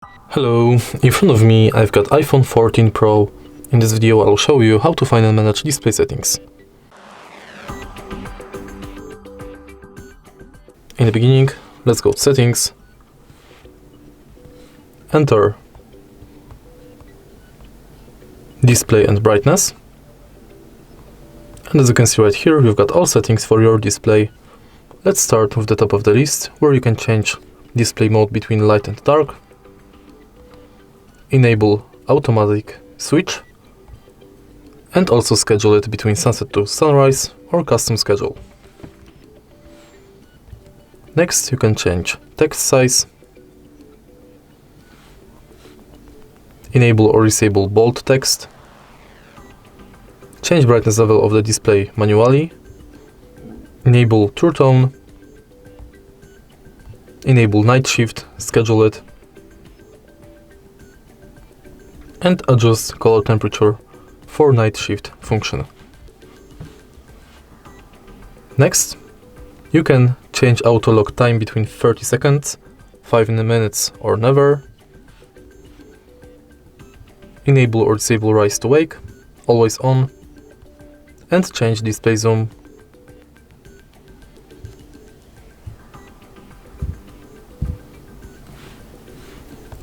Hello, in front of me I've got iPhone 14 Pro. In this video I'll show you how to find and manage display settings. In the beginning, let's go to Settings, enter Display and Brightness, and as you can see right here, we've got all settings for your display. Let's start with the top of the list, where you can change display mode between light and dark, enable automatic switch, and also schedule it between sunset to sunrise or custom schedule. Next, you can change text size, enable or disable bold text, change brightness level of the display manually, enable True Tone, enable night shift, schedule it, and adjust color temperature for night shift function. Next, you can change auto lock time between 30 seconds, 5 minutes or never, enable or disable rise to wake, always on, and change display zoom.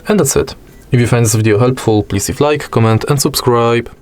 And that's it. If you find this video helpful, please leave like, comment and subscribe.